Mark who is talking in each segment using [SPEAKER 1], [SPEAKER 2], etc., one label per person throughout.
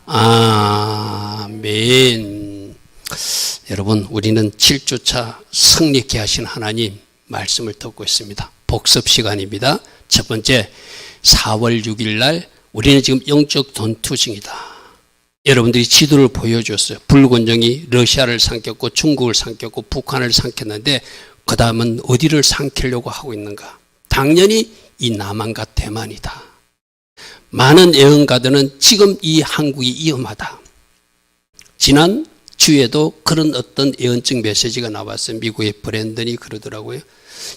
[SPEAKER 1] 아멘. 여러분, 우리는 7주차 승리케 하신 하나님 말씀을 듣고 있습니다. 복습 시간입니다. 첫 번째, 4월 6일 날 우리는 지금 영적 전투 중이다. 여러분들이 지도를 보여줬어요. 불건정이 러시아를 삼켰고 중국을 삼켰고 북한을 삼켰는데 그 다음은 어디를 삼키려고 하고 있는가? 당연히 이 남한과 대만이다. 많은 예언가들은 지금 이 한국이 위험하다. 지난 주에도 그런 어떤 예언적 메시지가 나왔어요. 미국의 브랜든이 그러더라고요.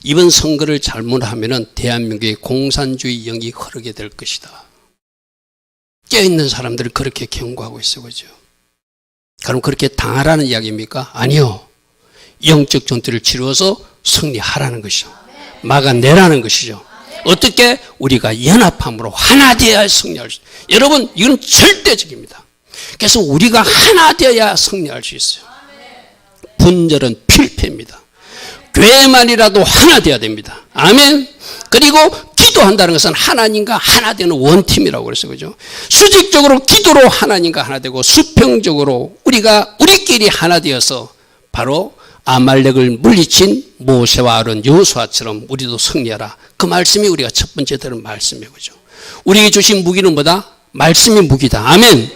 [SPEAKER 1] 이번 선거를 잘못하면 대한민국의 공산주의 영이 흐르게 될 것이다. 깨어있는 사람들을 그렇게 경고하고 있어요. 그죠? 그럼 그렇게 당하라는 이야기입니까? 아니요. 영적 전투를 치루어서 승리하라는 것이죠. 막아내라는 것이죠. 어떻게? 우리가 연합함으로 하나 되어야 승리할 수 있어요. 여러분, 이건 절대적입니다. 그래서 우리가 하나 되어야 승리할 수 있어요. 분절은 필패입니다. 교회만이라도 하나 되어야 됩니다. 아멘. 그리고 기도한다는 것은 하나님과 하나 되는 원팀이라고 그랬어요. 그죠? 수직적으로 기도로 하나님과 하나 되고 수평적으로 우리가 우리끼리 하나 되어서 바로 아말렉을 물리친 모세와 아론 여호수아처럼 우리도 승리하라. 그 말씀이 우리가 첫 번째 들은 말씀이에요. 그죠? 우리에게 주신 무기는 뭐다? 말씀이 무기다. 아멘.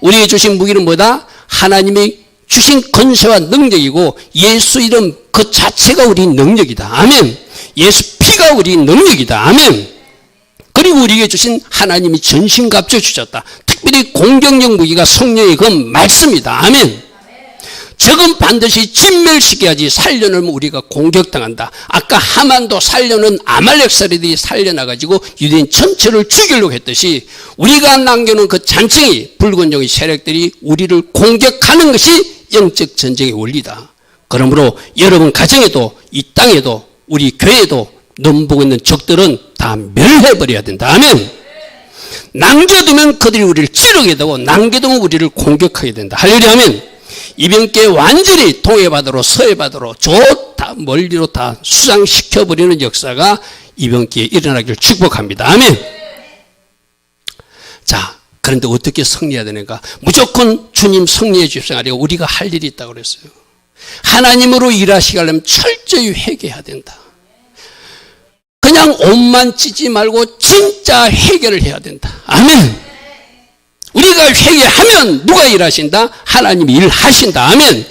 [SPEAKER 1] 우리에게 주신 무기는 뭐다? 하나님이 주신 권세와 능력이고 예수 이름 그 자체가 우리 능력이다. 아멘. 예수 피가 우리 능력이다. 아멘. 그리고 우리에게 주신 하나님이 전신갑주 주셨다. 특별히 공격력 무기가 성령의 그 말씀이다. 아멘. 적은 반드시 진멸시켜야지 살려놓으면 우리가 공격당한다. 아까 하만도 살려놓은 아말렉 세력들이 살려나가지고 유대인 전체를 죽이려고 했듯이 우리가 남겨놓은 그 잔챙이 불건정의 세력들이 우리를 공격하는 것이 영적 전쟁의 원리다. 그러므로 여러분 가정에도 이 땅에도 우리 교회에도 넘보고 있는 적들은 다 멸해버려야 된다. 아멘. 남겨두면 그들이 우리를 찌르게 되고 남겨두면 우리를 공격하게 된다. 할렐루야. 아멘. 이변께 완전히 동해바다로 서해바다로 좋다 멀리로 다 수상시켜버리는 역사가 이변기에 일어나기를 축복합니다. 아멘. 자, 그런데 어떻게 승리해야 되는가? 무조건 주님 승리해 주십시오. 아니고 우리가 할 일이 있다고 그랬어요. 하나님으로 일하시게 하려면 철저히 회개해야 된다. 그냥 옷만 찌지 말고 진짜 해결을 해야 된다. 아멘. 우리가 회개하면 누가 일하신다? 하나님이 일하신다. 아멘.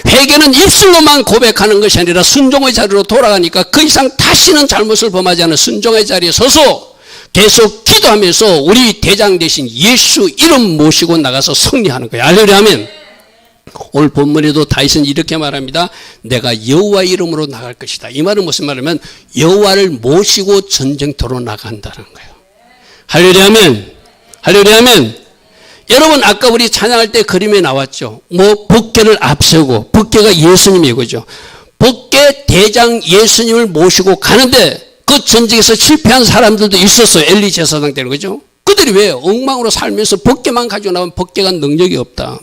[SPEAKER 1] 회개는 입술로만 고백하는 것이 아니라 순종의 자리로 돌아가니까 그 이상 다시는 잘못을 범하지 않은 순종의 자리에 서서 계속 기도하면서 우리 대장 대신 예수 이름 모시고 나가서 승리하는 거예요. 할렐루야. 아멘. 오늘 본문에도 다윗은 이렇게 말합니다. 내가 여호와 이름으로 나갈 것이다. 이 말은 무슨 말이냐면 여호와를 모시고 전쟁터로 나간다는 거예요. 할렐루야. 아멘. 할렐루야. 아멘. 여러분 아까 우리 찬양할 때 그림에 나왔죠. 뭐 법궤를 앞세우고 법궤가 예수님이에요. 그죠? 법궤 대장 예수님을 모시고 가는데 그 전쟁에서 실패한 사람들도 있었어요. 엘리 제사장 때는. 그죠? 그들이 왜 엉망으로 살면서 법궤만 가지고 나오면 법궤가 능력이 없다.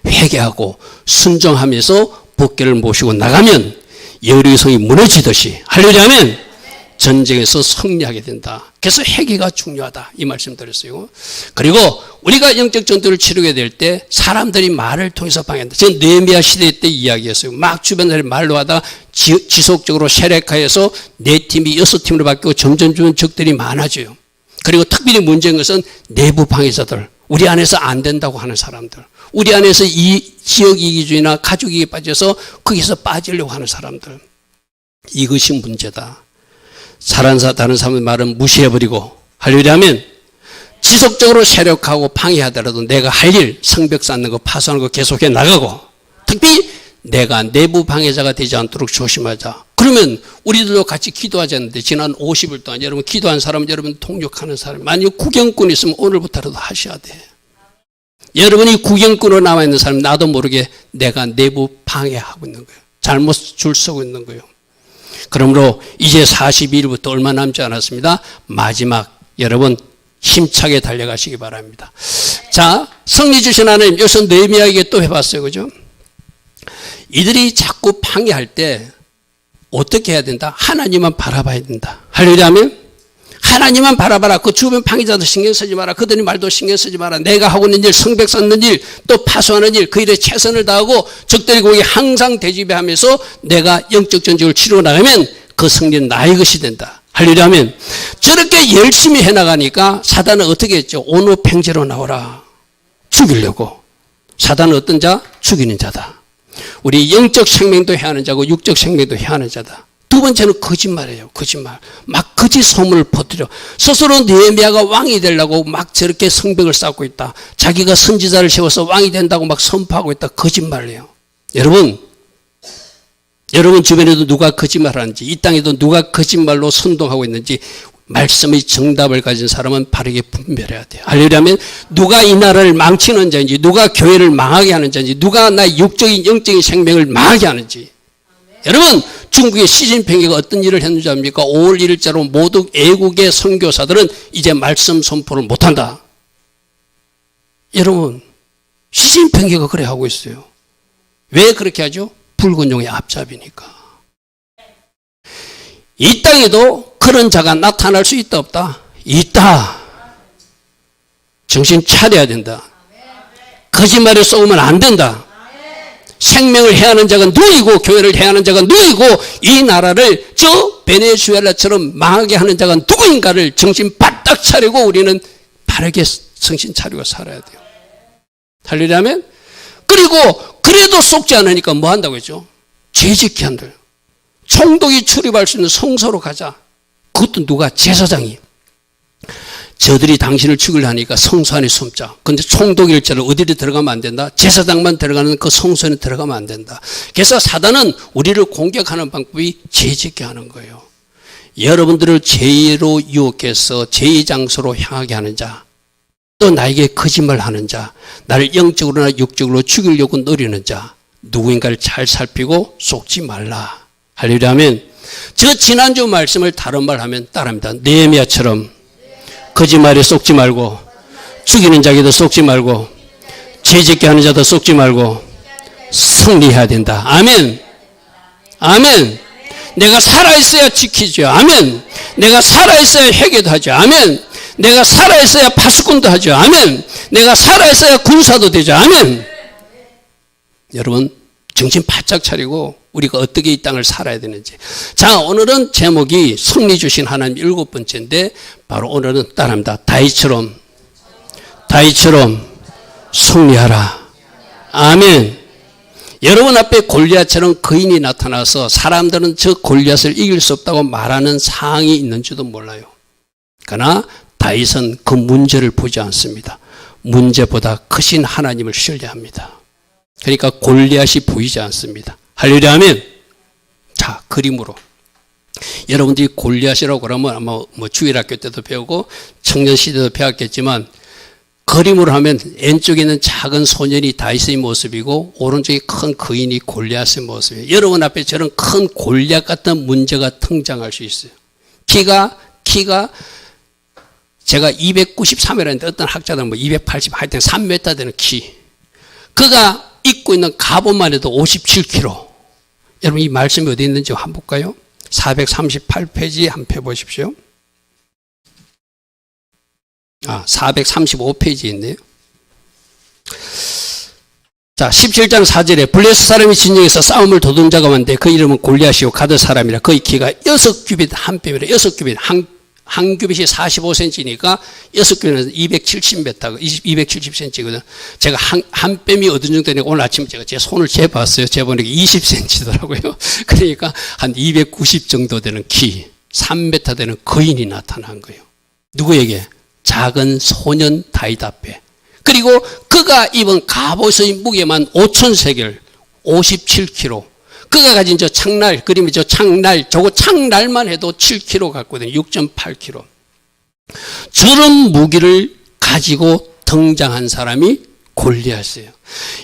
[SPEAKER 1] 회개하고 순종하면서 법궤를 모시고 나가면 여리고의 성이 무너지듯이 할렐루야. 아멘. 전쟁에서 승리하게 된다. 그래서 회개가 중요하다. 이 말씀 드렸어요. 그리고 우리가 영적 전투를 치르게 될 때 사람들이 말을 통해서 방해한다. 지금 느헤미야 시대 때 이야기였어요. 막 주변 사람이 말로 하다 지속적으로 세력화해서 4팀이 6팀으로 바뀌고 점점 적들이 많아져요. 그리고 특별히 문제인 것은 내부 방해자들. 우리 안에서 안 된다고 하는 사람들. 우리 안에서 이 지역이기주의나 가족이기에 빠져서 거기서 빠지려고 하는 사람들. 이것이 문제다. 다른 사람의 말은 무시해버리고 할렐루야. 하면 지속적으로 세력하고 방해하더라도 내가 할 일, 성벽 쌓는 거, 파손하는 거 계속해 나가고 특히 내가 내부 방해자가 되지 않도록 조심하자. 그러면 우리들도 같이 기도하지 않는데 지난 50일 동안 여러분 기도한 사람, 여러분 통역하는 사람, 만약 구경꾼 있으면 오늘부터라도 하셔야 돼. 여러분이 구경꾼으로 나와 있는 사람 나도 모르게 내가 내부 방해하고 있는 거예요. 잘못 줄 서고 있는 거예요. 그러므로 이제 42일부터 얼마 남지 않았습니다. 마지막 여러분 힘차게 달려가시기 바랍니다. 자, 승리 주신 하나님, 여기서 느헤미야에게 또 해봤어요. 그죠? 이들이 자꾸 방해할 때 어떻게 해야 된다? 하나님만 바라봐야 된다. 할렐루야. 하면 하나님만 바라봐라. 그 주변 방해자도 신경 쓰지 마라. 그들의 말도 신경 쓰지 마라. 내가 하고 있는 일, 성백 쌓는 일, 또 파수하는 일, 그 일에 최선을 다하고 적들이 거기 항상 대집하면서 내가 영적 전쟁을 치르고 나가면 그 승리는 나의 것이 된다. 할렐루야 하면 저렇게 열심히 해나가니까 사단은 어떻게 했죠? 오늘 팽제로 나오라. 죽이려고. 사단은 어떤 자? 죽이는 자다. 우리 영적 생명도 해하는 자고 육적 생명도 해하는 자다. 두 번째는 거짓말이에요. 거짓말. 막 거짓 소문을 퍼뜨려. 스스로 느헤미야가 왕이 되려고 막 저렇게 성벽을 쌓고 있다. 자기가 선지자를 세워서 왕이 된다고 막 선포하고 있다. 거짓말이에요. 여러분 주변에도 누가 거짓말하는지, 이 땅에도 누가 거짓말로 선동하고 있는지 말씀의 정답을 가진 사람은 바르게 분별해야 돼요. 하려면 누가 이 나라를 망치는 자인지, 누가 교회를 망하게 하는 자인지, 누가 나의 육적인 영적인 생명을 망하게 하는지. 여러분 중국의 시진핑이가 어떤 일을 했는지 압니까? 5월 1일자로 모두 애국의 선교사들은 이제 말씀 선포를 못한다. 여러분 시진핑이가 그래 하고 있어요. 왜 그렇게 하죠? 붉은 용의 앞잡이니까. 이 땅에도 그런 자가 나타날 수 있다 없다? 있다. 정신 차려야 된다. 거짓말에 쏘면 안 된다. 생명을 해하는 자가 누구이고 교회를 해하는 자가 누구이고 이 나라를 저 베네수엘라처럼 망하게 하는 자가 누구인가를 정신 바짝 차리고 우리는 바르게 정신 차리고 살아야 돼요. 하려면 그리고 그래도 속지 않으니까 뭐 한다고 했죠? 죄짓게 한다. 총독이 출입할 수 있는 성소로 가자. 그것도 누가? 제사장이. 저들이 당신을 죽이려니까 성소 안에 숨자. 근데 총독일자를 어디로 들어가면 안 된다? 제사장만 들어가는 그 성소에 들어가면 안 된다. 그래서 사단은 우리를 공격하는 방법이 죄짓게 하는 거예요. 여러분들을 죄로 유혹해서 죄의 장소로 향하게 하는 자, 또 나에게 거짓말하는 자, 나를 영적으로나 육적으로 죽이려고 노리는 자, 누구인가를 잘 살피고 속지 말라. 하려면 저 지난주 말씀을 다른 말 하면 따라합니다. 느헤미야처럼 거짓말에 속지 말고, 죽이는 자에게도 속지 말고, 죄짓게 하는 자도 속지 말고 승리해야 된다. 아멘. 아멘. 내가 살아있어야 지키죠. 아멘. 내가 살아있어야 회개도 하죠. 아멘. 내가 살아있어야 파수꾼도 하죠. 아멘. 내가 살아있어야 군사도 되죠. 아멘. 여러분 정신 바짝 차리고 우리가 어떻게 이 땅을 살아야 되는지. 자, 오늘은 제목이 승리 주신 하나님 7번째인데 바로 오늘은 따라합니다. 다윗처럼 승리하라. 아멘. 여러분 앞에 골리앗처럼 거인이 나타나서 사람들은 저 골리앗을 이길 수 없다고 말하는 상황이 있는지도 몰라요. 그러나 다윗은 그 문제를 보지 않습니다. 문제보다 크신 하나님을 신뢰합니다. 그러니까 골리앗이 보이지 않습니다. 할렐루야 하면 자, 그림으로 여러분들이 골리앗이라고 그러면 아마 주일학교 때도 배우고 청년 시대도 배웠겠지만 그림으로 하면 왼쪽에 있는 작은 소년이 다윗의 모습이고 오른쪽에 큰 거인이 골리앗의 모습이에요. 여러분 앞에 저런 큰 골리앗 같은 문제가 등장할 수 있어요. 키가 제가 293이라는데 어떤 학자들은 280 하여튼 3m 되는 키. 그가 입고 있는 갑옷만 해도 57kg. 여러분 이 말씀이 어디 있는지 한번 볼까요? 438페이지 한 펴 보십시오. 435페이지에 있네요. 자, 17장 4절에 블레셋 사람이 진영에서 싸움을 도둔 자가 많은데 그 이름은 골리앗이요 가드 사람이라. 그의 키가 6규빗 한 뼘이라. 6규빗 한 규빗이 45cm니까 6규빗은 270m, 270cm거든. 제가 한 뼘이 어느 정도 되니까 오늘 아침에 제가 제 손을 재봤어요. 재보니까 20cm더라고요. 그러니까 한 290 정도 되는 키, 3m 되는 거인이 나타난 거예요. 누구에게? 작은 소년 다윗 앞에. 그리고 그가 입은 갑옷의 무게만 5,000세겔, 57kg. 그가 가진 저 창날, 그림이 저 창날, 저거 창날만 해도 7kg 같거든요. 6.8kg. 저런 무기를 가지고 등장한 사람이 골리앗이에요.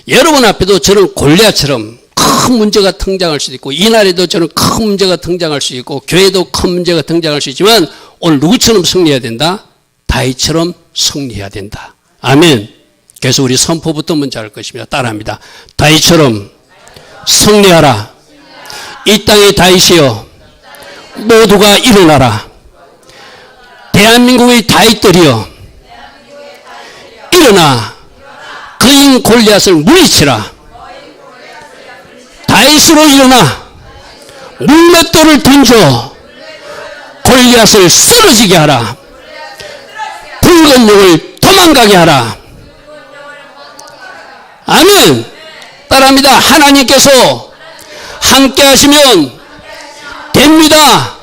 [SPEAKER 1] 여러분 앞에도 저런 골리앗처럼 큰 문제가 등장할 수도 있고, 이날에도 저런 큰 문제가 등장할 수 있고, 교회도 큰 문제가 등장할 수 있지만, 오늘 누구처럼 승리해야 된다? 다윗처럼 승리해야 된다. 아멘. 그래서 우리 선포부터 먼저 할 것입니다. 따라합니다. 다윗처럼 승리하라. 이 땅의 다윗이여 모두가 일어나라. 대한민국의 다윗들이여 일어나 거인 골리앗을 물리치라. 다윗으로 일어나 물맷돌을 던져 골리앗을 쓰러지게 하라. 붉은 용을 도망가게 하라. 아멘. 따라합니다. 하나님께서 함께 하시면 됩니다.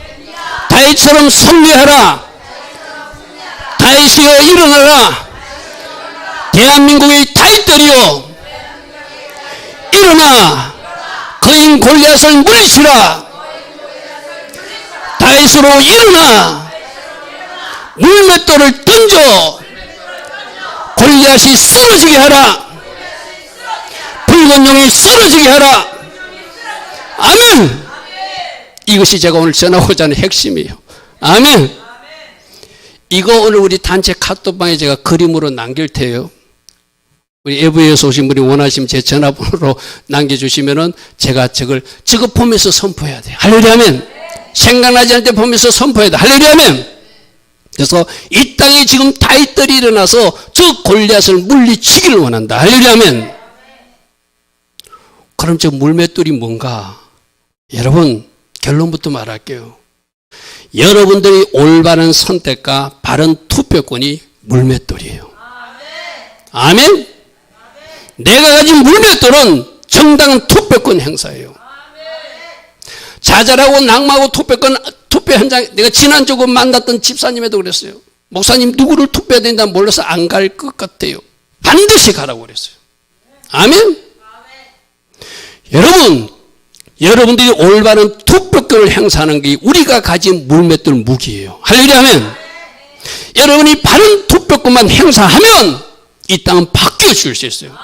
[SPEAKER 1] 다윗처럼 승리하라. 다윗이여 일어나라. 대한민국의 다윗들이여 일어나 거인 골리앗을 물리치라. 다윗으로 일어나 물맷돌을 던져 골리앗이 쓰러지게 하라. 붉은 용이 쓰러지게 하라. 아멘. 이것이 제가 오늘 전하고자 하는 핵심이에요. 아멘. 이거 오늘 우리 단체 카톡방에 제가 그림으로 남길 테요. 우리 에브에서 오신 분이 원하시면 제 전화번호로 남겨주시면은 제가 저거 보면서 선포해야 돼요. 할렐루야 아멘. 생각나지 않을 때 보면서 선포해야 돼. 할렐루야 아멘. 그래서 이 땅에 지금 다윗들이 일어나서 저 골리앗을 물리치기를 원한다. 할렐루야 아멘. 그럼 저 물맷돌이 뭔가? 여러분 결론부터 말할게요. 여러분들이 올바른 선택과 바른 투표권이 물맷돌이에요. 아멘. 내가 가진 물맷돌은 정당한 투표권 행사예요. 자잘하고 낙마하고 투표 현장, 내가 지난주 만났던 집사님에도 그랬어요. 목사님 누구를 투표해야 된다 몰라서 안 갈 것 같아요. 반드시 가라고 그랬어요. 아멘. 여러분들이 올바른 투표권을 행사하는 게 우리가 가진 물맷돌 무기예요. 할렐루야 아멘. 여러분이 바른 투표권만 행사하면 이 땅은 바뀌어 줄 수 있어요.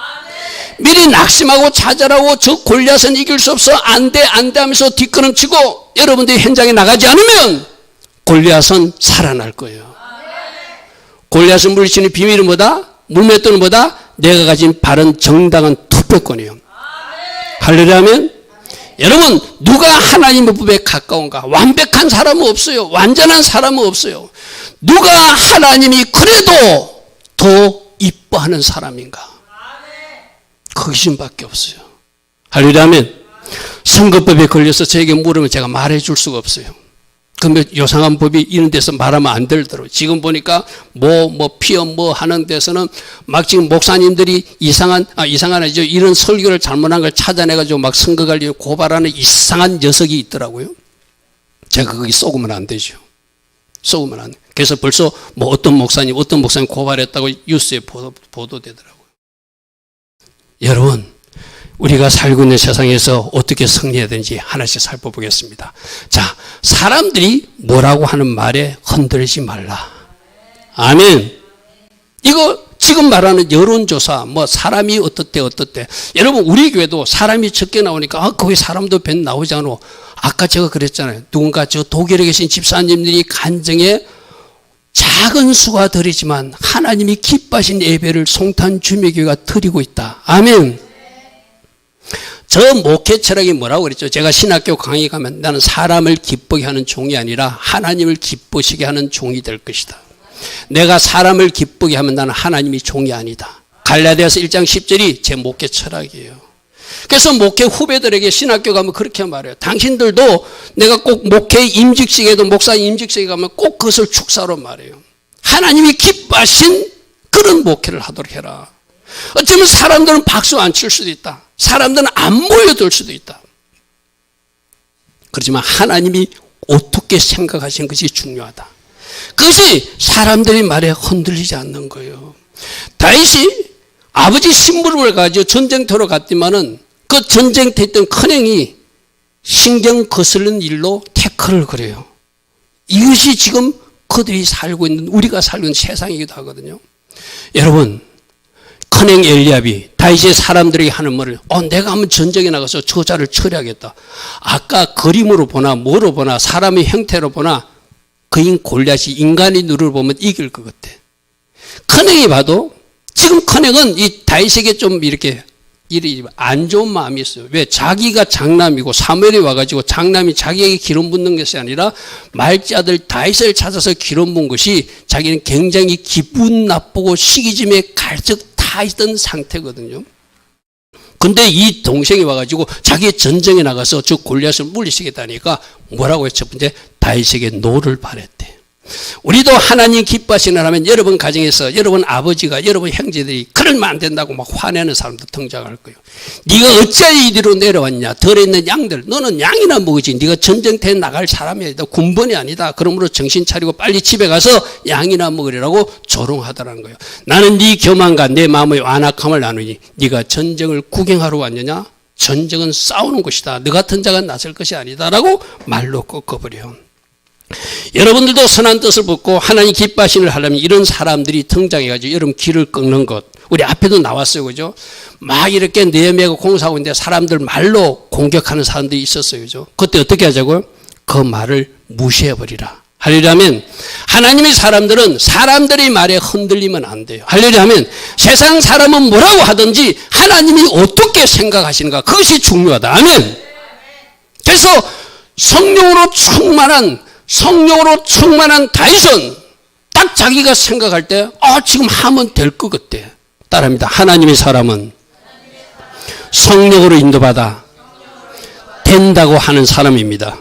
[SPEAKER 1] 미리 낙심하고 좌절하고 저 골리앗은 이길 수 없어 안 돼 하면서 뒷걸음치고 여러분들이 현장에 나가지 않으면 골리앗은 살아날 거예요. 골리앗을 물리치는 비밀은 뭐다? 물맷돌은 뭐다? 내가 가진 바른 정당한 투표권이에요. 할렐루야 아멘. 여러분 누가 하나님의 법에 가까운가? 완벽한 사람은 없어요. 완전한 사람은 없어요. 누가 하나님이 그래도 더 이뻐하는 사람인가? 그것밖에 없어요. 할렐루야 아멘. 선거법에 걸려서 저에게 물으면 제가 말해줄 수가 없어요. 그러면 요상한 법이 이런 데서 말하면 안 되더라고요. 지금 보니까 피험 하는 데서는 막 지금 목사님들이 이상한 아니죠. 이런 설교를 잘못한 걸 찾아내가지고 막 선거관리 고발하는 이상한 녀석이 있더라고요. 제가 거기 쏘으면 안 되죠. 쏘으면 안 돼. 그래서 벌써 어떤 목사님 고발했다고 뉴스에 보도되더라고요. 여러분, 우리가 살고 있는 세상에서 어떻게 승리해야 되는지 하나씩 살펴보겠습니다. 자, 사람들이 뭐라고 하는 말에 흔들리지 말라. 아멘. 이거 지금 말하는 여론조사, 사람이 어떻대. 여러분, 우리 교회도 사람이 적게 나오니까, 거기 사람도 몇 나오지 않아. 아까 제가 그랬잖아요. 누군가 저 독일에 계신 집사님들이 간증에 작은 수가 드리지만 하나님이 기뻐하신 예배를 송탄 주미교회가 드리고 있다. 아멘. 저 목회 철학이 뭐라고 그랬죠? 제가 신학교 강의 가면 나는 사람을 기쁘게 하는 종이 아니라 하나님을 기쁘시게 하는 종이 될 것이다. 내가 사람을 기쁘게 하면 나는 하나님이 종이 아니다. 갈라디아서 1장 10절이 제 목회 철학이에요. 그래서 목회 후배들에게 신학교 가면 그렇게 말해요. 당신들도 내가 꼭 목회 임직식에도 목사 임직식에 가면 꼭 그것을 축사로 말해요. 하나님이 기뻐하신 그런 목회를 하도록 해라. 어쩌면 사람들은 박수 안 칠 수도 있다. 사람들은 안 모여들 수도 있다. 그렇지만 하나님이 어떻게 생각하시는 것이 중요하다. 그것이 사람들의 말에 흔들리지 않는 거예요. 다윗이 아버지 심부름을 가지고 전쟁터로 갔지만은 그 전쟁터에 있던 큰형이 신경 거스르는 일로 태클을 그래요. 이것이 지금 그들이 살고 있는, 우리가 살고 있는 세상이기도 하거든요. 여러분, 큰형 엘리압이 다윗의 사람들에게 하는 말을 내가 한번 전쟁에 나가서 저자를 처리하겠다. 아까 그림으로 보나 뭐로 보나 사람의 형태로 보나 그인 골리앗이 인간의 눈으로 보면 이길 것 같아. 큰형이 봐도 지금 큰형은 이 다윗에게 좀 이렇게 이리 안 좋은 마음이 있어요. 왜? 자기가 장남이고 사무엘이 와가지고 장남이 자기에게 기름 붓는 것이 아니라 말째 아들 다윗을 찾아서 기름 붓은 것이 자기는 굉장히 기분 나쁘고 시기짐에 가득 타 있던 상태거든요. 근데 이 동생이 와가지고 자기 전쟁에 나가서 저 골리앗을 물리치겠다니까 뭐라고 했죠? 첫 번째, 다윗에게 노를 바랬대. 우리도 하나님 기뻐하시는 하면 여러분 가정에서 여러분 아버지가 여러분 형제들이 그러면 안 된다고 막 화내는 사람도 등장할 거예요. 네가 어찌하여 이리로 내려왔냐? 덜에 있는 양들, 너는 양이나 먹이지. 네가 전쟁터에 나갈 사람이 아니다. 군번이 아니다. 그러므로 정신 차리고 빨리 집에 가서 양이나 먹으리라고 조롱하더라는 거예요. 나는 네 교만과 내 마음의 완악함을 나누니 네가 전쟁을 구경하러 왔느냐? 전쟁은 싸우는 것이다. 너 같은 자가 나설 것이 아니다라고 말로 꺾어버려. 여러분들도 선한 뜻을 붙고 하나님 기뻐하시는 일 하려면 이런 사람들이 등장해가지고 여러분 길을 꺾는 것, 우리 앞에도 나왔어요, 그죠? 막 이렇게 내매고 공사하고 있는데 사람들 말로 공격하는 사람들이 있었어요, 그죠? 그때 어떻게 하자고요? 그 말을 무시해버리라. 하려면 하나님의 사람들은 사람들의 말에 흔들리면 안 돼요. 하려면 세상 사람은 뭐라고 하든지 하나님이 어떻게 생각하시는가, 그것이 중요하다. 아멘. 그래서 성령으로 충만한 다윗은 딱 자기가 생각할 때 지금 하면 될 것 같아. 따라합니다. 하나님의 사람은 성령으로 인도받아 된다고 하는 사람입니다.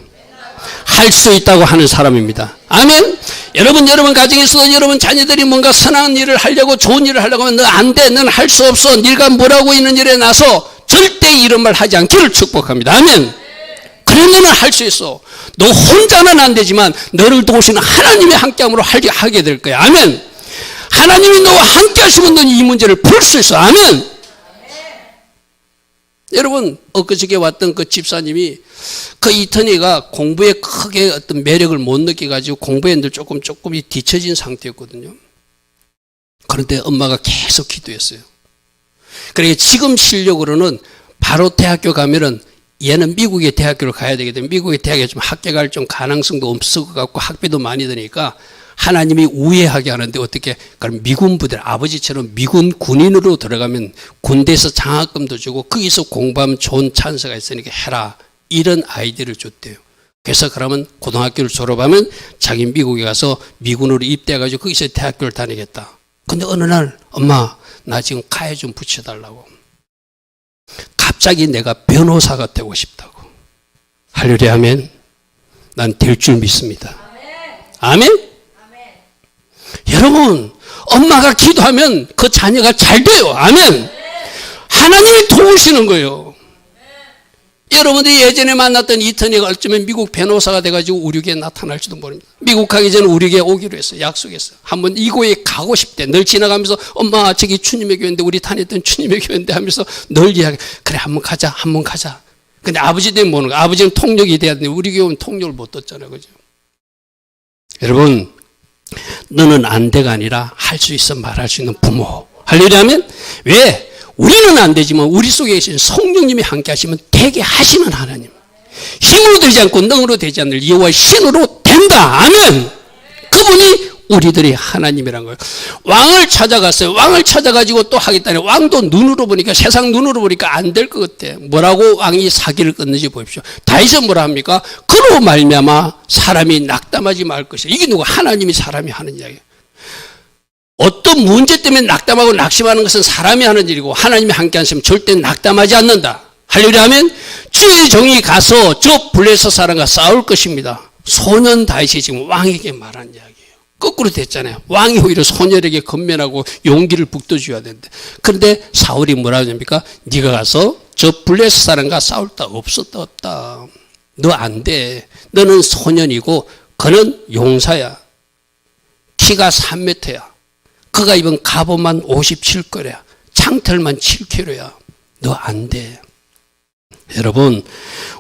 [SPEAKER 1] 할 수 있다고 하는 사람입니다. 아멘. 여러분 가정에서도 여러분 자녀들이 뭔가 선한 일을 하려고 좋은 일을 하려고 하면 너 안 돼. 너는 할 수 없어. 네가 뭐라고 있는 일에 나서 절대 이런 말 하지 않기를 축복합니다. 아멘. 그래, 너는 할 수 있어. 너 혼자는 안 되지만 너를 도우시는 하나님의 함께함으로 하게 될 거야. 아멘. 하나님이 너와 함께 하시면 너는 이 문제를 풀 수 있어. 아멘. 여러분, 엊그저께 왔던 그 집사님이 그 이턴이가 공부에 크게 어떤 매력을 못 느껴가지고 공부에 조금이 뒤처진 상태였거든요. 그런데 엄마가 계속 기도했어요. 그러니까 지금 실력으로는 바로 대학교 가면은 얘는 미국의 대학교를 가야 되기 때문에 미국의 대학에 좀 합격할 좀 가능성도 없을 것 같고 학비도 많이 드니까 하나님이 우회하게 하는데 어떻게, 그럼 미군 부대, 아버지처럼 미군 군인으로 들어가면 군대에서 장학금도 주고 거기서 공부하면 좋은 찬스가 있으니까 해라. 이런 아이디어를 줬대요. 그래서 그러면 고등학교를 졸업하면 자기 미국에 가서 미군으로 입대해가지고 거기서 대학교를 다니겠다. 근데 어느 날 엄마 나 지금 가해 좀 붙여달라고. 갑자기 내가 변호사가 되고 싶다고. 할렐루야 하면 난 될 줄 믿습니다. 아멘? 여러분, 엄마가 기도하면 그 자녀가 잘 돼요. 아멘. 하나님이 도우시는 거예요. 여러분들이 예전에 만났던 이턴이가 어쩌면 미국 변호사가 돼가지고 우리 교회에 나타날지도 모릅니다. 미국 가기 전에 우리 교회에 오기로 했어요. 약속했어요. 한번 이 교회에 가고 싶대. 늘 지나가면서 엄마 저기 주님의 교회인데 우리 다녔던 주님의 교회인데 하면서 늘 이야기, 그래 한번 가자. 근데 아버지 때문에 모르는 거야. 아버지는 통역이 돼야 되는데 우리 교회는 통역을 못 듣잖아요. 그죠? 여러분, 너는 안 돼가 아니라 할 수 있어 말할 수 있는 부모. 하려면 왜? 우리는 안 되지만 우리 속에 계신 성령님이 함께 하시면 되게 하시는 하나님. 힘으로 되지 않고 능으로 되지 않는 여호와의 신으로 된다. 아멘. 그분이 우리들의 하나님이란 거예요. 왕을 찾아갔어요. 왕을 찾아가지고 또 하겠다니 왕도 눈으로 보니까 세상 눈으로 보니까 안 될 것 같아. 뭐라고 왕이 사기를 끊는지 보십시오. 다윗은 뭐라 합니까? 그로 말미암아 사람이 낙담하지 말 것이야. 이게 누구? 하나님이 사람이 하는 이야기예요. 어떤 문제 때문에 낙담하고 낙심하는 것은 사람이 하는 일이고 하나님이 함께 하시면 절대 낙담하지 않는다. 하려고 하면 주의 종이 가서 저 블레셋 사람과 싸울 것입니다. 소년 다윗이 지금 왕에게 말한 이야기예요. 거꾸로 됐잖아요. 왕이 오히려 소년에게 건면하고 용기를 북돋줘야 되는데, 그런데 사울이 뭐라고 합니까? 네가 가서 저 블레셋 사람과 싸울다. 없다. 너 안 돼. 너는 소년이고 그는 용사야. 키가 3m야. 그가 입은 갑옷만 57거래야. 창틀만 7kg야. 너 안 돼. 여러분,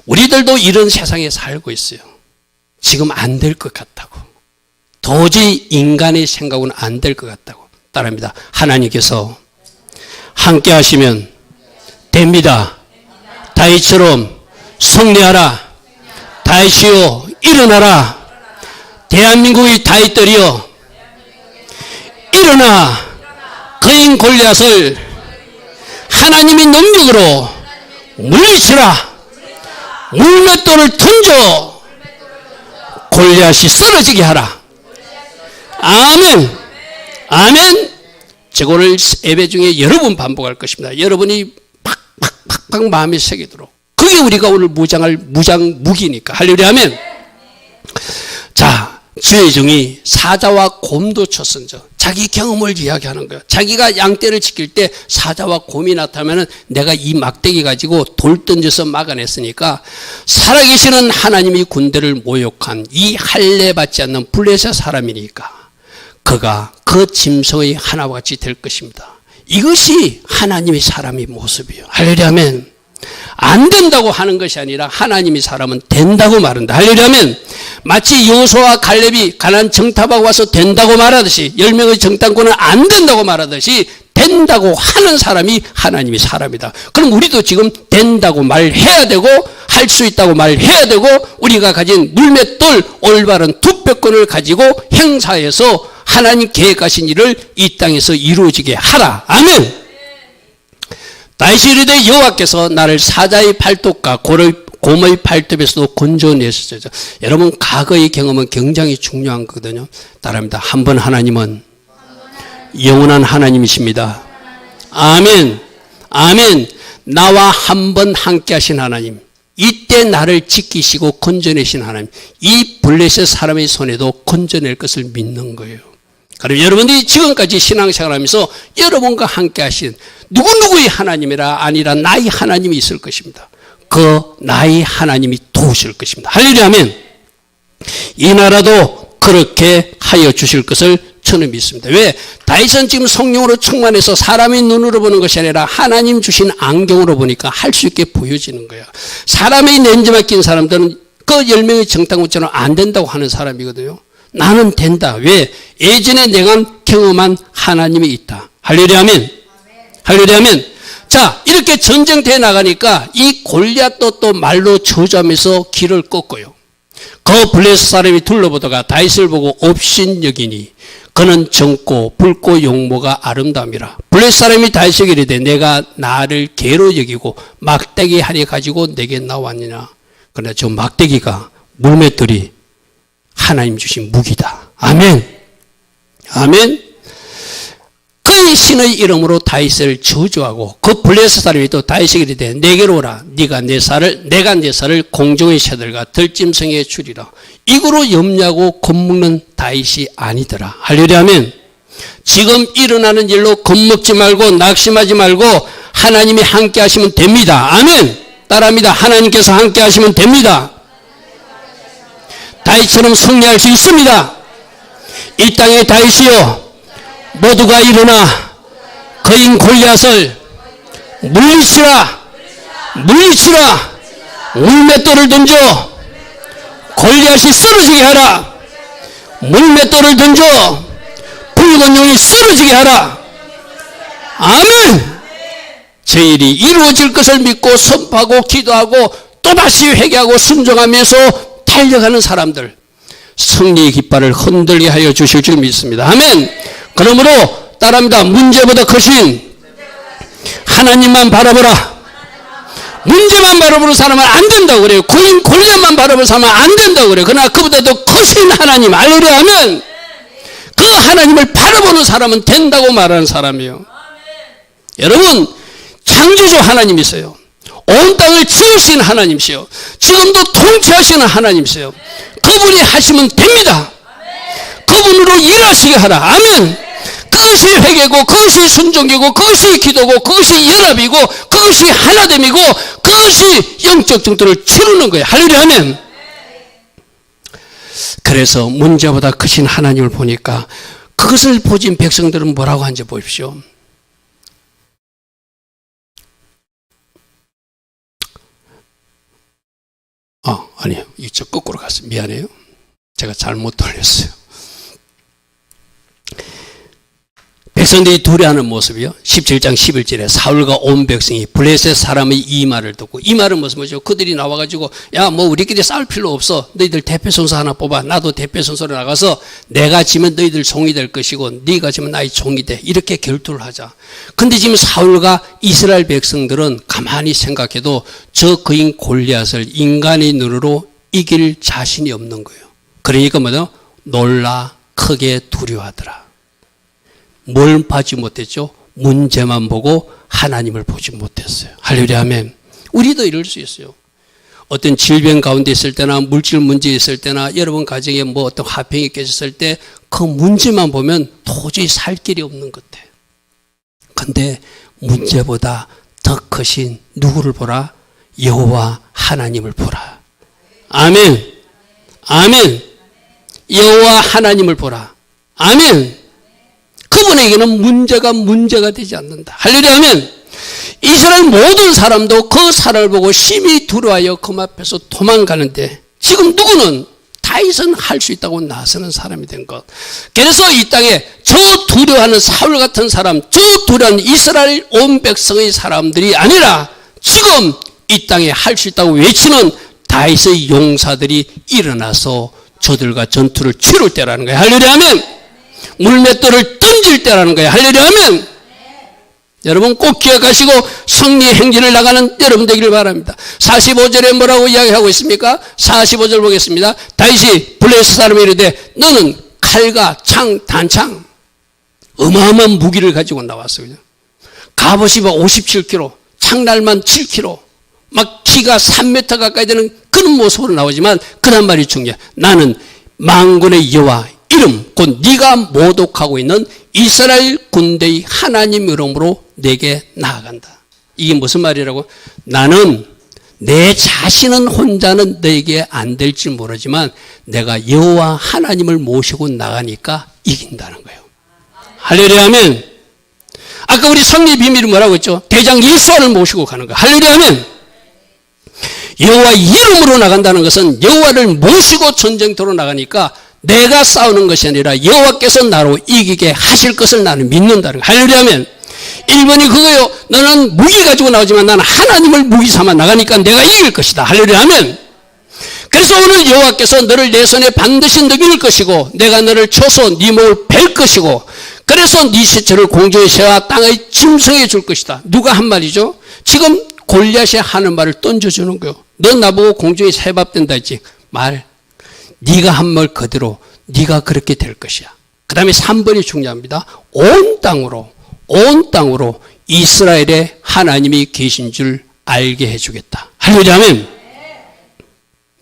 [SPEAKER 1] 우리들도 이런 세상에 살고 있어요. 지금 안 될 것 같다고. 도저히 인간의 생각은 안 될 것 같다고. 따라합니다. 하나님께서 함께 하시면 됩니다. 다윗처럼 승리하라. 다윗이여 일어나라. 대한민국의 다윗들이여 일어나. 거인 골리앗을 하나님의 능력으로 물리치라. 물맷돌을 던져 골리앗이 쓰러지게 하라. 아멘. 아멘. 제가 오늘 예배 중에 여러 번 반복할 것입니다. 여러분이 팍팍팍팍 마음에 새기도록. 그게 우리가 오늘 무장할 무기니까. 할렐루야. 아멘. 자, 주의 종이 사자와 곰도 쳤은저. 자기 경험을 이야기하는 거예요. 자기가 양떼를 지킬 때 사자와 곰이 나타나면 내가 이 막대기 가지고 돌 던져서 막아냈으니까 살아계시는 하나님이 군대를 모욕한 이 할례 받지 않는 블레셋 사람이니까 그가 그 짐승의 하나와 같이 될 것입니다. 이것이 하나님의 사람의 모습이에요. 할렐루야. 아멘. 안 된다고 하는 것이 아니라 하나님이 사람은 된다고 말한다. 할렐루야. 마치 여호수아와 갈렙이 가나안 정탐하고 와서 된다고 말하듯이 10명의 정탐꾼은 안 된다고 말하듯이 된다고 하는 사람이 하나님이 사람이다. 그럼 우리도 지금 된다고 말해야 되고 할 수 있다고 말해야 되고 우리가 가진 물맷돌 올바른 투표권을 가지고 행사해서 하나님 계획하신 일을 이 땅에서 이루어지게 하라. 아멘. 다윗이 이르되 여호와께서 나를 사자의 팔뚝과 곰의 팔뚝에서도 건져내셨어요. 여러분 과거의 경험은 굉장히 중요한 거거든요. 따라합니다. 한 번 하나님은 영원한 하나님이십니다. 아멘. 아멘. 나와 한 번 함께 하신 하나님, 이때 나를 지키시고 건져내신 하나님, 이 블레셋 사람의 손에도 건져낼 것을 믿는 거예요. 그럼 여러분들이 지금까지 신앙생활하면서 여러분과 함께 하신 누구누구의 하나님이라 아니라 나의 하나님이 있을 것입니다. 그 나의 하나님이 도우실 것입니다. 할렐루야. 아멘. 이 나라도 그렇게 하여 주실 것을 저는 믿습니다. 왜? 다윗은 지금 성령으로 충만해서 사람의 눈으로 보는 것이 아니라 하나님 주신 안경으로 보니까 할 수 있게 보여지는 거야. 사람의 렌즈만 낀 사람들은 그 10명의 정탐꾼처럼 안 된다고 하는 사람이거든요. 나는 된다. 왜? 예전에 내가 경험한 하나님이 있다. 할렐루야. 아멘. 할렐루야. 아멘. 자, 이렇게 전쟁터에 나가니까 이 골리앗도 또 말로 저주하면서 길을 꺾어요. 그 블레셋 사람이 둘러보다가 다윗을 보고 업신여기니 그는 젊고 붉고 용모가 아름다움이라. 블레셋 사람이 다윗에게 이르되 내가 나를 개로 여기고 막대기 하나 가지고 내게 나왔느냐. 그러나 저 막대기가 물맷돌이 하나님 주신 무기다. 아멘. 아멘. 그 신의 이름으로 다윗을 저주하고 그 블레셋 사람이 또 다윗에게 이르되 내게로 오라. 내가 내 살을 공중의 새들과 들짐승에 주리라. 이거로 염려하고 겁먹는 다윗이 아니더라. 할렐루야. 아멘. 지금 일어나는 일로 겁먹지 말고 낙심하지 말고 하나님이 함께 하시면 됩니다. 아멘. 따라합니다. 하나님께서 함께 하시면 됩니다. 다윗처럼 승리할 수 있습니다. 이 땅의 다윗이요 모두가 일어나 거인 골리앗을 물리치라. 물리치라. 물맷돌을 던져 골리앗이 쓰러지게 하라. 물맷돌을 던져 붉은 용이 쓰러지게 하라. 아멘. 제 일이 이루어질 것을 믿고 선포하고 기도하고 또다시 회개하고 순종하면서 달려가는 사람들, 승리의 깃발을 흔들게 하여 주실 줄 믿습니다. 아멘. 그러므로 따라합니다. 문제보다 크신 하나님만 바라보라. 문제만 바라보는 사람은 안 된다고 그래요. 고인 골리앗만 바라보는 사람은 안 된다고 그래요. 그러나 그보다 더 크신 하나님, 할렐루야. 하면 그 하나님을 바라보는 사람은 된다고 말하는 사람이에요. 여러분, 창조주 하나님이세요. 온 땅을 지으신 하나님이세요. 지금도 통치하시는 하나님이세요. 그분이 하시면 됩니다. 그분으로 일하시게 하라. 아멘. 그것이 회개고 그것이 순종이고 그것이 기도고 그것이 연합이고 그것이 하나됨이고 그것이 영적 정도를 치르는 거예요. 할렐루야. 아멘. 그래서 문제보다 크신 하나님을 보니까 그것을 보진 백성들은 뭐라고 하는지 보십시오. 아니요. 이쪽 거꾸로 갔어요. 미안해요. 제가 잘못 돌렸어요. 백성들이 두려워하는 모습이요. 17장 11절에 사울과 온 백성이 블레셋 사람의 이 말을 듣고, 이 말은 무슨 뭐죠? 그들이 나와가지고 야 뭐 우리끼리 싸울 필요 없어. 너희들 대표선수 하나 뽑아. 나도 대표선수로 나가서 내가 지면 너희들 종이 될 것이고 네가 지면 나의 종이 돼. 이렇게 결투를 하자. 근데 지금 사울과 이스라엘 백성들은 가만히 생각해도 저 그인 골리앗을 인간의 눈으로 이길 자신이 없는 거예요. 그러니까 뭐죠? 놀라 크게 두려워하더라. 뭘 보지 못했죠? 문제만 보고 하나님을 보지 못했어요. 할렐루야 아멘. 우리도 이럴 수 있어요. 어떤 질병 가운데 있을 때나 물질 문제 있을 때나 여러분 가정에 뭐 어떤 화평이 깨졌을 때 그 문제만 보면 도저히 살 길이 없는 것 같아. 근데 문제보다 더 크신 누구를 보라? 여호와 하나님을 보라. 아멘. 아멘. 여호와 하나님을 보라. 아멘. 그분에게는 문제가 되지 않는다. 할렐루야 아멘. 이스라엘 모든 사람도 그 사람을 보고 심히 두려워하여 그 앞에서 도망가는데 지금 누구는 다윗은 할 수 있다고 나서는 사람이 된 것. 그래서 이 땅에 저 두려워하는 사울 같은 사람, 저 두려워하는 이스라엘 온 백성의 사람들이 아니라 지금 이 땅에 할 수 있다고 외치는 다윗의 용사들이 일어나서 저들과 전투를 치룰 때라는 거예요. 할렐루야 아멘. 물맷돌을 던질 때라는 거예요. 할렐루야 아멘. 여러분 꼭 기억하시고 승리의 행진을 나가는 여러분 되기를 바랍니다. 45절에 뭐라고 이야기하고 있습니까? 45절 보겠습니다. 다윗이 블레셋 사람이 이르되 너는 칼과 창, 단창 어마어마한 무기를 가지고 나왔어요. 갑옷이 57kg, 창날만 7kg, 막 키가 3m 가까이 되는 그런 모습으로 나오지만 그런 말이 중요해. 나는 만군의 여호와 이름 곧 네가 모독하고 있는 이스라엘 군대의 하나님 이름으로 내게 나아간다. 이게 무슨 말이라고? 나는 내 자신은 혼자는 너에게 안 될지 모르지만 내가 여호와 하나님을 모시고 나가니까 이긴다는 거예요. 할렐루야 아멘. 아까 우리 승리 비밀이 뭐라고 했죠? 대장 예수를 모시고 가는 거예요. 할렐루야 아멘. 여호와 이름으로 나간다는 것은 여호와를 모시고 전쟁터로 나가니까 내가 싸우는 것이 아니라 여호와께서 나로 이기게 하실 것을 나는 믿는다는 거예요. 할렐루야 아멘. 1번이 그거예요. 너는 무기 가지고 나오지만 나는 하나님을 무기 삼아 나가니까 내가 이길 것이다. 할렐루야 아멘. 그래서 오늘 여호와께서 너를 내 손에 반드시 넘길 것이고 내가 너를 쳐서 네 몸을 벨 것이고 그래서 네 시체를 공중의 새와 땅의 짐승에 줄 것이다. 누가 한 말이죠? 지금 골리앗이 하는 말을 던져주는 거예요. 너 나보고 공중에 새밥 된다 했지. 말. 네가 한 말 그대로 네가 그렇게 될 것이야. 그 다음에 3번이 중요합니다. 온 땅으로 이스라엘의 하나님이 계신 줄 알게 해주겠다. 할렐루야 아멘.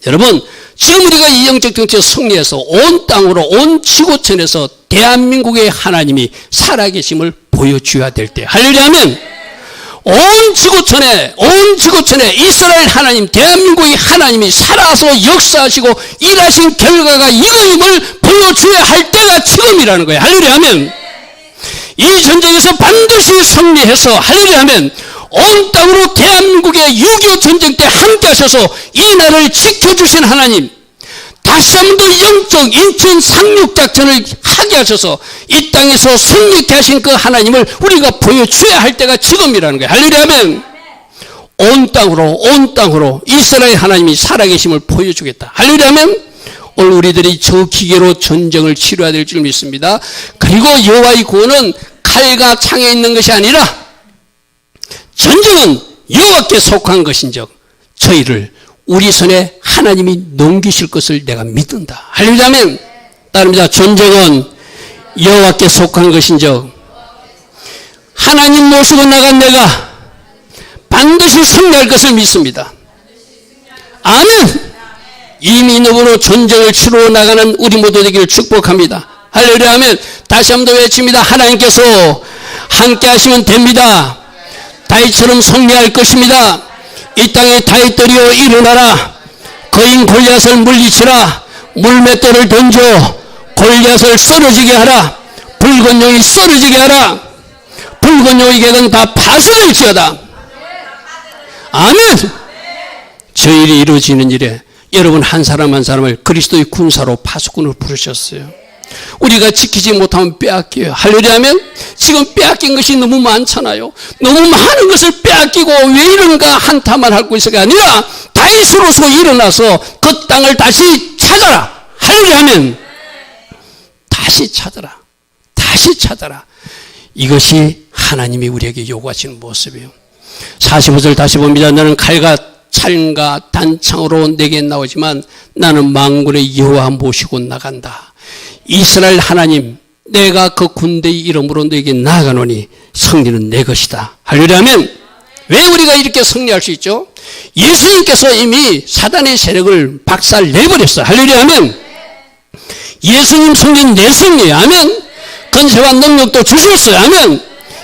[SPEAKER 1] 여러분 지금 우리가 이 영적 정치에 승리해서 온 땅으로 온 지구촌에서 대한민국의 하나님이 살아계심을 보여줘야 될 때 할렐루야 아멘. 온 지구촌에 이스라엘 하나님 대한민국의 하나님이 살아서 역사하시고 일하신 결과가 이거임을 보여줘야 할 때가 지금이라는 거예요. 할렐루야 아멘. 이 전쟁에서 반드시 승리해서 할렐루야 아멘. 온 땅으로 대한민국의 6.25 전쟁 때 함께 하셔서 이 나라를 지켜주신 하나님 다시 한 번 더 영적 인천 상륙작전을 하게 하셔서 이 땅에서 승리케 하신 그 하나님을 우리가 보여줘야 할 때가 지금이라는 거예요. 할렐루야 아멘. 온 땅으로 이스라엘 하나님이 살아계심을 보여주겠다. 할렐루야 아멘. 오늘 우리들이 저 기계로 전쟁을 치러야 될 줄 믿습니다. 그리고 여호와의 구원은 칼과 창에 있는 것이 아니라 전쟁은 여호와께 속한 것인즉 저희를 우리 손에 하나님이 넘기실 것을 내가 믿는다. 할렐루야 아멘. 따릅니다. 전쟁은 여호와께 속한 것인즉 하나님 모시고 나간 내가 반드시 승리할 것을 믿습니다. 아멘. 이 믿음으로 전쟁을 치러 나가는 우리 모두 되기를 축복합니다. 할렐루야 아멘. 다시 한번 더 외칩니다. 하나님께서 함께 하시면 됩니다. 다윗처럼 승리할 것입니다. 이 땅에 다윗들이여 일어나라. 거인 골리앗을 물리치라. 물맷돌을 던져 골리앗을 쓰러지게 하라. 붉은 용이 쓰러지게 하라. 붉은 용의 객은 다 파수될지어다. 아멘. 저 일이 이루어지는 일에 여러분 한 사람 한 사람을 그리스도의 군사로 파수꾼으로 부르셨어요. 우리가 지키지 못하면 빼앗겨요. 할렐루야 하면 지금 빼앗긴 것이 너무 많잖아요. 너무 많은 것을 빼앗기고 왜 이런가 한탄만 하고 있을 게 아니라 다윗으로서 일어나서 그 땅을 다시 찾아라. 할렐루야 하면 다시 찾아라. 다시 찾아라. 이것이 하나님이 우리에게 요구하시는 모습이에요. 45절 다시 봅니다. 너는 칼과 창과 단창으로 내게 나오지만 나는 만군의 여호와 모시고 나간다. 이스라엘 하나님, 내가 그 군대의 이름으로 너에게 나아가노니 승리는 내 것이다. 할렐루야 하면 왜 우리가 이렇게 승리할 수 있죠? 예수님께서 이미 사단의 세력을 박살 내버렸어요. 할렐루야 하면 예수님 승리는 내 승리예요. 아멘. 권세와 능력도 주셨어요. 아멘.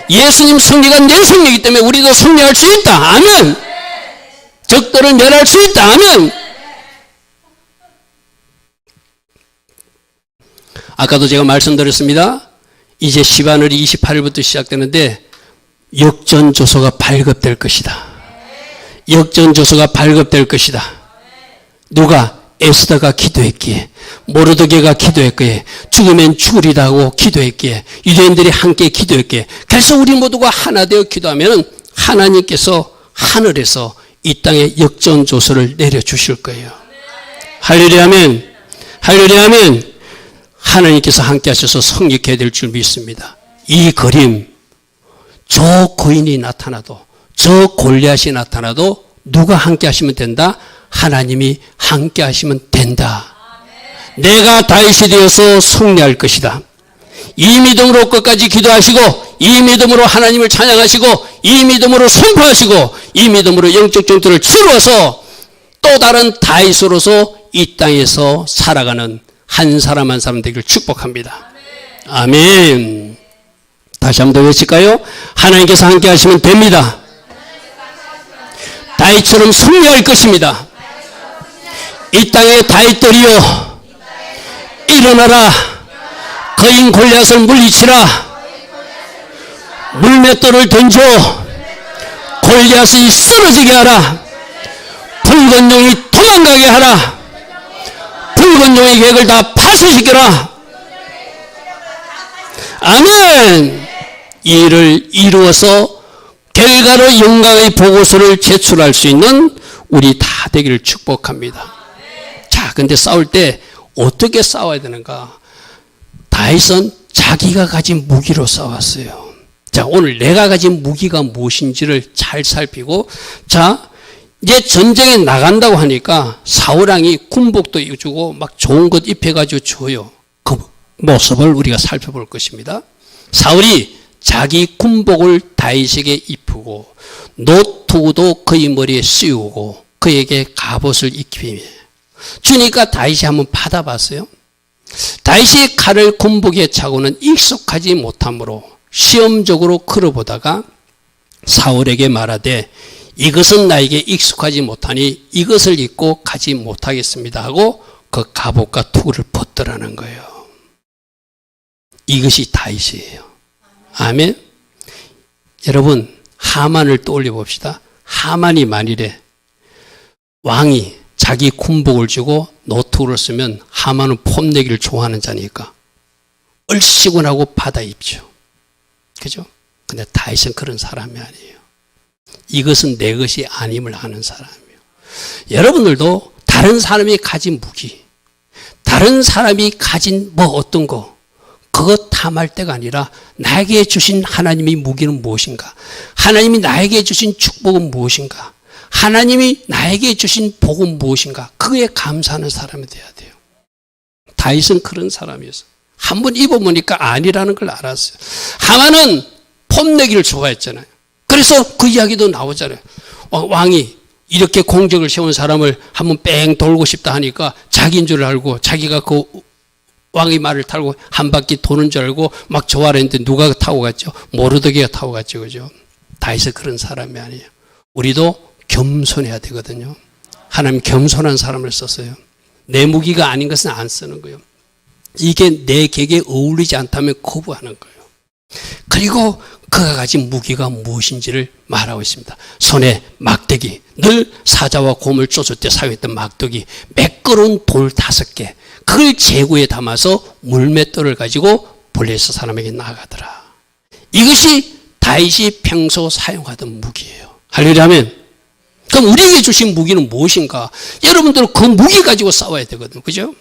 [SPEAKER 1] 예수님 승리가 내 승리이기 때문에 우리도 승리할 수 있다. 아멘. 적들을 멸할 수 있다. 아멘. 아까도 제가 말씀드렸습니다. 이제 시바늘이 28일부터 시작되는데 역전조서가 발급될 것이다. 역전조서가 발급될 것이다. 누가? 에스더가 기도했기에, 모르드게가 기도했기에, 죽으면 죽으리다 하고 기도했기에, 유대인들이 함께 기도했기에, 그래서 우리 모두가 하나 되어 기도하면 하나님께서 하늘에서 이 땅에 역전조서를 내려주실 거예요. 할렐루야 아멘. 할렐루야 아멘. 하나님께서 함께 하셔서 성립해야 될 줄 믿습니다. 이 그림, 저 거인이 나타나도, 저 골리앗이 나타나도 누가 함께 하시면 된다? 하나님이 함께 하시면 된다. 내가 다윗이 되어서 승리할 것이다. 이 믿음으로 끝까지 기도하시고, 이 믿음으로 하나님을 찬양하시고, 이 믿음으로 선포하시고, 이 믿음으로 영적 정토를 치루어서 또 다른 다윗으로서 이 땅에서 살아가는 한 사람 한 사람 되기를 축복합니다. 아멘. 다시 한 번 더 외칠까요? 하나님께서 함께 하시면 됩니다. 다윗처럼 승리할 것입니다. 이 땅의 다윗들이여 일어나라. 거인 골리앗을 물리치라. 물맷돌을 던져 골리앗이 쓰러지게 하라. 붉은 용이 도망가게 하라. 붉은 용의 계획을 다 파쇄시켜라. 아멘. 이 일을 이루어서 결과로 영광의 보고서를 제출할 수 있는 우리 다 되기를 축복합니다. 자, 근데 싸울 때 어떻게 싸워야 되는가? 다윗은 자기가 가진 무기로 싸웠어요. 자, 오늘 내가 가진 무기가 무엇인지를 잘 살피고, 자, 이제 전쟁에 나간다고 하니까 사울왕이 군복도 주고 막 좋은 것 입혀가지고 줘요. 그 모습을 우리가 살펴볼 것입니다. 사울이 자기 군복을 다윗에게 입히고 노트도 그의 머리에 씌우고 그에게 갑옷을 입히며 주니까 다윗이 한번 받아봤어요. 다윗이 칼을 군복에 차고는 익숙하지 못하므로 시험적으로 걸어보다가 사울에게 말하되 이것은 나에게 익숙하지 못하니 이것을 입고 가지 못하겠습니다 하고 그 갑옷과 투구를 벗더라는 거예요. 이것이 다윗이에요. 아멘. 여러분, 하만을 떠올려 봅시다. 하만이 만일에 왕이 자기 군복을 주고 노트를 쓰면 하만은 폼내기를 좋아하는 자니까 얼씨구나고 받아 입죠. 그죠? 근데 다윗은 그런 사람이 아니에요. 이것은 내 것이 아님을 아는 사람이에요. 여러분들도 다른 사람이 가진 무기, 다른 사람이 가진 뭐 어떤 거, 그거 탐할 때가 아니라 나에게 주신 하나님의 무기는 무엇인가? 하나님이 나에게 주신 축복은 무엇인가? 하나님이 나에게 주신 복은 무엇인가? 그에 감사하는 사람이 돼야 돼요. 다윗은 그런 사람이었어요. 한번 입어보니까 아니라는 걸 알았어요. 하만은 폼내기를 좋아했잖아요. 그래서 그 이야기도 나오잖아요. 왕이 이렇게 공적을 세운 사람을 한번 뺑 돌고 싶다 하니까 자기인 줄 알고 자기가 그 왕의 말을 타고 한 바퀴 도는 줄 알고 막 좋아라 했는데 누가 타고 갔죠? 모르드게가 타고 갔죠. 그죠? 다윗은 그런 사람이 아니에요. 우리도 겸손해야 되거든요. 하나님 겸손한 사람을 썼어요. 내 무기가 아닌 것은 안 쓰는 거예요. 이게 내 객에 어울리지 않다면 거부하는 거예요. 그리고 그가 가진 무기가 무엇인지를 말하고 있습니다. 손에 막대기, 늘 사자와 곰을 쫓을 때 사용했던 막대기, 매끄러운 돌 5개, 그걸 제구에 담아서 물맷돌을 가지고 블레셋 사람에게 나가더라. 이것이 다윗이 평소 사용하던 무기예요. 할렐루야 아멘. 그럼 우리에게 주신 무기는 무엇인가? 여러분들은 그 무기 가지고 싸워야 되거든요. 그죠?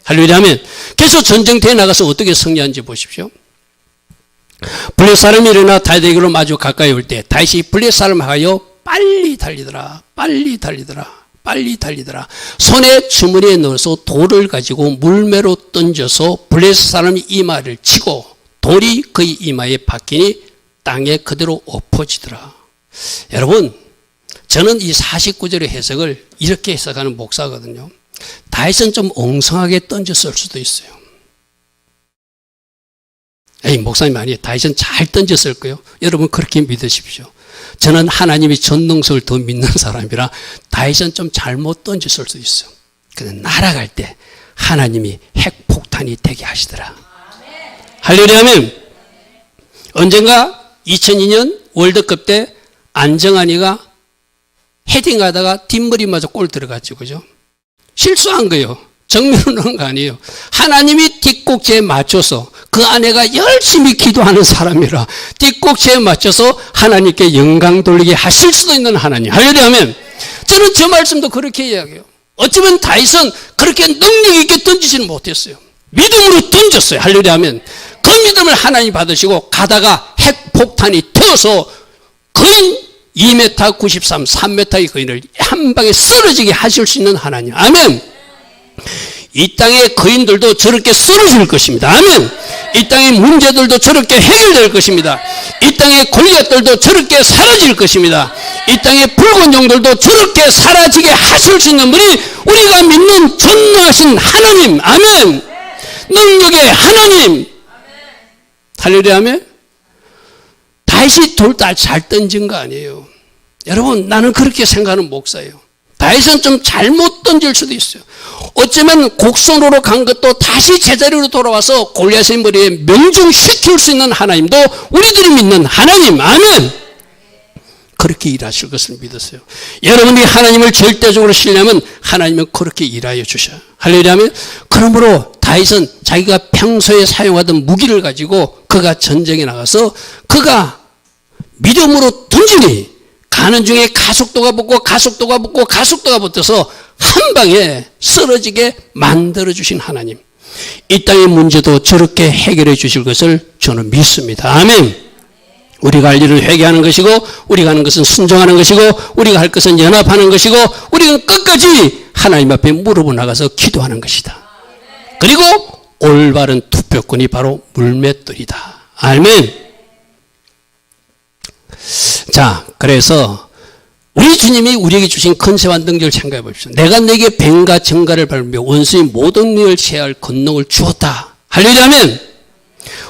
[SPEAKER 1] 할렐루야 아멘. 그래서 전쟁터에 나가서 어떻게 승리하는지 보십시오. 블레셋 사람이 일어나 다윗에게로 마주 가까이 올 때 다윗이 블레셋 사람을 하여 빨리 달리더라. 빨리 달리더라. 빨리 달리더라. 손에 주머니에 넣어서 돌을 가지고 물매로 던져서 블레셋 사람이 이마를 치고 돌이 그의 이마에 박히니 땅에 그대로 엎어지더라. 여러분, 저는 이 49절의 해석을 이렇게 해석하는 목사거든요. 다윗은 좀 엉성하게 던졌을 수도 있어요. 에이, 목사님 아니에요. 다윗은 잘 던졌을 거예요. 여러분 그렇게 믿으십시오. 저는 하나님이 전능성을 더 믿는 사람이라 다윗은 좀 잘못 던졌을 수 있어요. 근데 날아갈 때 하나님이 핵폭탄이 되게 하시더라. 할렐루야 아멘. 언젠가 2002년 월드컵 때 안정환이가 헤딩하다가 뒷머리 맞아 골 들어갔죠. 그죠? 실수한 거예요. 정면으로 넣은 거 아니에요. 하나님이 뒷꼭지에 맞춰서 그 아내가 열심히 기도하는 사람이라 뒷꼭지에 맞춰서 하나님께 영광 돌리게 하실 수도 있는 하나님. 할렐루야 아멘. 저는 저 말씀도 그렇게 이야기해요. 어쩌면 다윗은 그렇게 능력 있게 던지지는 못했어요. 믿음으로 던졌어요. 할렐루야 아멘. 그 믿음을 하나님 받으시고 가다가 핵폭탄이 터서 거인 2m 93, 3m의 거인을 한 방에 쓰러지게 하실 수 있는 하나님. 아멘. 이 땅의 거인들도 저렇게 쓰러질 것입니다. 아멘. 이 땅의 문제들도 저렇게 해결될 것입니다. 이 땅의 골리앗들도 저렇게 사라질 것입니다. 이 땅의 붉은 용들도 저렇게 사라지게 하실 수 있는 분이 우리가 믿는 전능하신 하나님. 아멘. 능력의 하나님. 할렐루야 아멘. 다윗이 돌 잘 던진 거 아니에요. 여러분, 나는 그렇게 생각하는 목사예요. 다윗은 좀 잘못 던질 수도 있어요. 어쩌면 곡선으로 간 것도 다시 제자리로 돌아와서 골리앗의 머리에 명중시킬 수 있는 하나님도 우리들이 믿는 하나님. 아멘. 그렇게 일하실 것을 믿었어요. 여러분이 하나님을 절대적으로 신뢰하면 하나님은 그렇게 일하여 주셔요. 할렐루야 아멘. 그러므로 다윗은 자기가 평소에 사용하던 무기를 가지고 그가 전쟁에 나가서 그가 믿음으로 던지니 가는 중에 가속도가 붙어서 한 방에 쓰러지게 만들어주신 하나님. 이 땅의 문제도 저렇게 해결해 주실 것을 저는 믿습니다. 아멘. 우리가 할 일은 회개하는 것이고 우리가 하는 것은 순종하는 것이고 우리가 할 것은 연합하는 것이고 우리는 끝까지 하나님 앞에 무릎을 나가서 기도하는 것이다. 그리고 올바른 투표권이 바로 물맷돌이다. 아멘. 자, 그래서 우리 주님이 우리에게 주신 권세와 능력을 생각해 보십시오. 내가 내게 뱀과 정갈을 밟으며 원수의 모든 일을 제할 권능을 주었다. 할렐루야 아멘.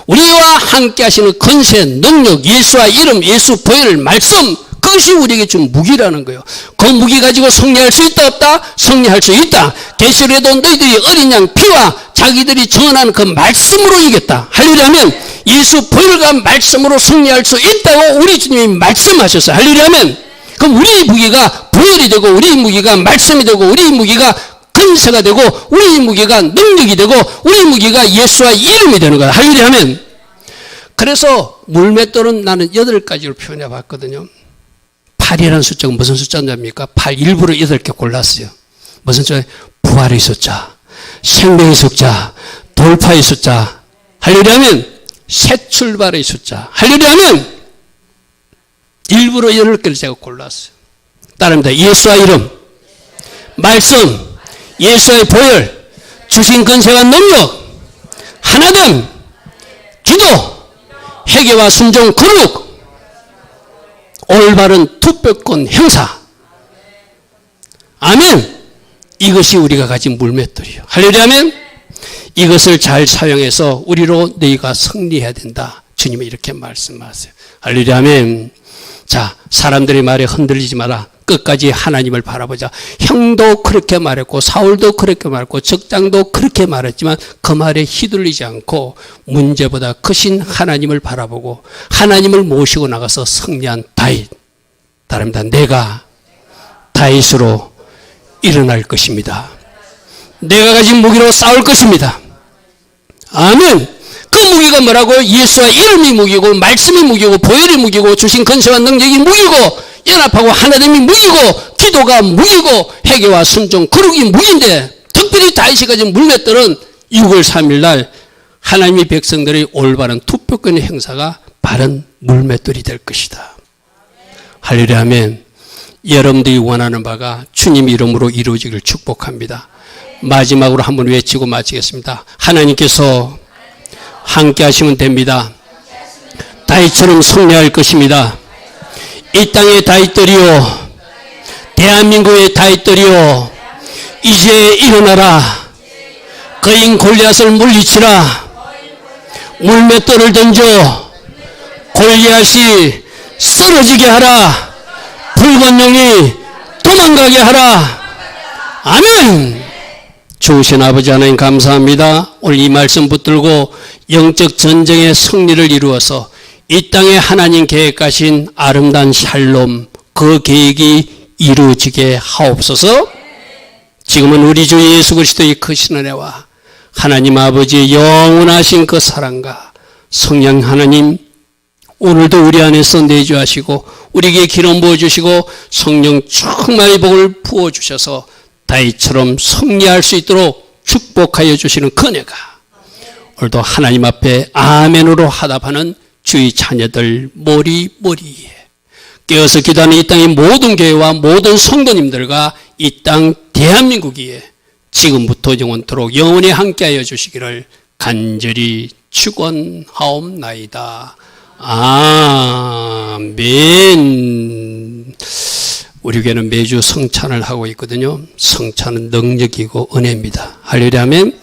[SPEAKER 1] 우리와 함께 하시는 권세, 능력, 예수와 이름, 예수 보혈, 말씀, 그것이 우리에게 준 무기라는 거예요. 그 무기 가지고 승리할 수 있다 없다? 승리할 수 있다. 계시록에도 너희들이 어린 양 피와 자기들이 정언하는 그 말씀으로 이겼다. 할렐루야 아멘. 예수 보혈과 말씀으로 승리할 수 있다고 우리 주님이 말씀하셨어요. 할렐루야 아멘. 그럼 우리 무기가 보혈이 되고 우리 무기가 말씀이 되고 우리 무기가 권세가 되고 우리 무기가 능력이 되고 우리 무기가 예수와 이름이 되는 거야. 할렐루야 아멘. 그래서 물맷돌은 나는 8가지로 표현해 봤거든요. 8이라는 숫자가 무슨 숫자입니까? 8 일부러 8개 골랐어요. 무슨 숫자? 부활의 숫자, 생명의 숫자, 돌파의 숫자. 할렐루야 아멘. 새 출발의 숫자. 할렐루야 아멘. 일부러 8개를 제가 골랐어요. 따릅니다. 예수와 이름, 말씀, 예수의 보혈, 주신 권세와 능력, 하나됨, 기도, 회개와 순종, 거룩, 올바른 투표권 행사. 아멘. 이것이 우리가 가진 물맷돌이에요. 할렐루야 아멘. 이것을 잘 사용해서 우리로 너희가 승리해야 된다. 주님이 이렇게 말씀하세요. 할렐루야 아멘. 자, 사람들의 말에 흔들리지 마라. 끝까지 하나님을 바라보자. 형도 그렇게 말했고 사울도 그렇게 말했고 적장도 그렇게 말했지만 그 말에 휘둘리지 않고 문제보다 크신 하나님을 바라보고 하나님을 모시고 나가서 승리한 다윗. 다릅니다. 내가 다윗으로 일어날 것입니다. 내가 가진 무기로 싸울 것입니다. 아멘. 그 무기가 뭐라고? 예수와 이름이 무기고, 말씀이 무기고, 보혈이 무기고, 주신 권세와 능력이 무기고, 연합하고 하나님이 무기고, 기도가 무기고, 회개와 순종, 거룩이 무기인데, 특별히 다윗이 가진 물맷돌은 6월 3일 날 하나님의 백성들의 올바른 투표권의 행사가 바른 물맷돌이 될 것이다. 할렐루야. 아멘. 여러분들이 원하는 바가 주님 이름으로 이루어지기를 축복합니다. 마지막으로 한번 외치고 마치겠습니다. 하나님께서 함께 하시면 됩니다. 다윗처럼 승리할 것입니다. 이 땅의 다윗들이요, 대한민국의 다윗들이요, 이제 일어나라. 거인 골리앗을 물리치라. 물맷돌을 던져 골리앗이 쓰러지게 하라. 붉은 용이 도망가게 하라. 아멘. 좋으신 아버지 하나님 감사합니다. 오늘 이 말씀 붙들고 영적 전쟁의 승리를 이루어서 이 땅에 하나님 계획하신 아름다운 샬롬, 그 계획이 이루어지게 하옵소서. 지금은 우리 주 예수 그리스도의 크신 은혜와 하나님 아버지의 영원하신 그 사랑과 성령 하나님, 오늘도 우리 안에서 내주하시고 우리에게 기름 부어주시고 성령 충만히 복을 부어주셔서 다윗처럼 승리할 수 있도록 축복하여 주시는 그네가 오늘도 하나님 앞에 아멘으로 화답하는 주의 자녀들 모리모리에 깨어서 기도하는 이 땅의 모든 교회와 모든 성도님들과 이 땅 대한민국에 지금부터 영원토록 영원히 함께하여 주시기를 간절히 축원하옵나이다. 아멘. 우리 교회는 매주 성찬을 하고 있거든요. 성찬은 능력이고 은혜입니다. 할렐루야. 아멘.